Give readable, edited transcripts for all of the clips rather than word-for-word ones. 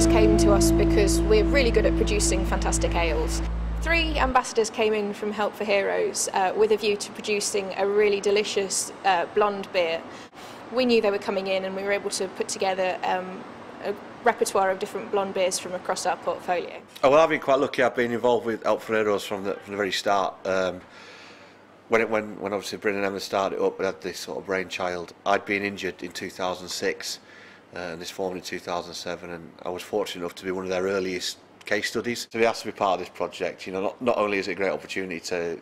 ambassadors came to us because we're really good at producing fantastic ales. 3 ambassadors came in from Help for Heroes with a view to producing a really delicious blonde beer. We knew they were coming in and we were able to put together a repertoire of different blonde beers from across our portfolio. Oh, well, I've been quite lucky. I've been involved with Help for Heroes from the very start. When obviously Bryn and Emma started up, we had this sort of brainchild. I'd been injured in 2006 and this formed in 2007, and I was fortunate enough to be one of their earliest case studies. To be asked to be part of this project, you know, not only is it a great opportunity to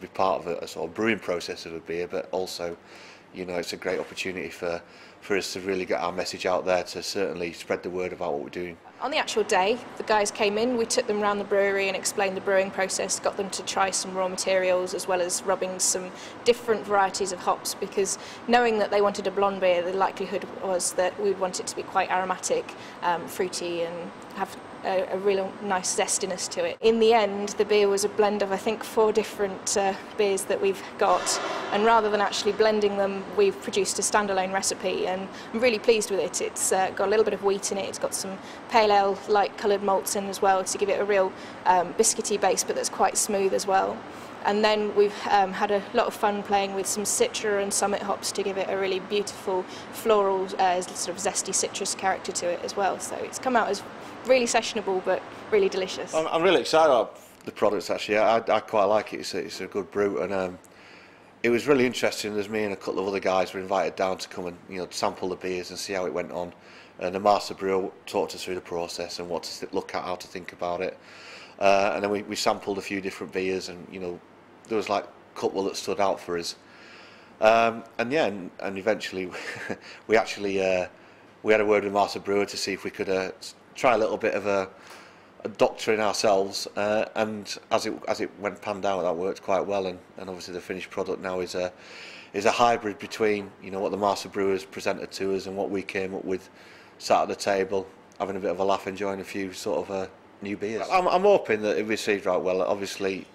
be part of a sort of brewing process of a beer, but also, you know, it's a great opportunity for us to really get our message out there, to certainly spread the word about what we're doing. On the actual day, the guys came in, we took them around the brewery and explained the brewing process, got them to try some raw materials as well as rubbing some different varieties of hops, because knowing that they wanted a blonde beer, the likelihood was that we'd want it to be quite aromatic, fruity, and have a real nice zestiness to it. In the end, the beer was a blend of, I think, 4 different beers that we've got, and rather than actually blending them, we've produced a standalone recipe, and I'm really pleased with it. It's got a little bit of wheat in it, it's got some pale ale light coloured malts in as well to give it a real biscuity base, but that's quite smooth as well. And then we've had a lot of fun playing with some Citra and Summit hops to give it a really beautiful floral, sort of zesty citrus character to it as well. So it's come out as really sessionable but really delicious. I'm really excited about the products actually. I quite like it. It's a good brew, and it was really interesting as me and a couple of other guys were invited down to come and, you know, sample the beers and see how it went on. And the master brewer talked us through the process and what to look at, how to think about it. And then we sampled a few different beers, and, you know, there was like a couple that stood out for us. And yeah, and eventually we actually we had a word with master brewer to see if we could try a little bit of a doctoring ourselves, and as it went panned out, that worked quite well, and obviously the finished product now is a hybrid between, you know, what the master brewers presented to us and what we came up with, sat at the table having a bit of a laugh, enjoying a few sort of new beers. I'm hoping that it received right well. Obviously,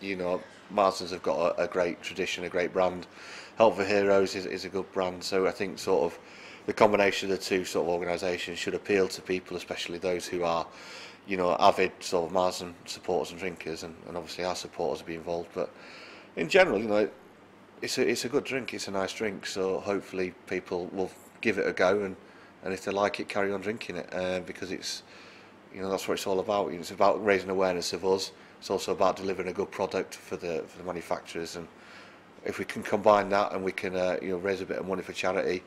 you know, Marston's have got a great tradition, a great brand. Help for Heroes is a good brand, so I think sort of the combination of the two sort of organisations should appeal to people, especially those who are, you know, avid sort of Marston supporters and drinkers, and obviously our supporters will be involved. But in general, you know, it's a good drink, it's a nice drink, so hopefully people will give it a go, and if they like it, carry on drinking it, because it's, you know, that's what it's all about. It's about raising awareness of us. It's also about delivering a good product for the manufacturers, and if we can combine that and we can you know, raise a bit of money for charity,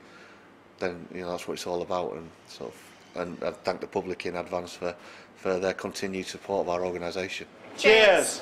then, you know, that's what it's all about. And sort of, and I thank the public in advance for their continued support of our organisation. Cheers!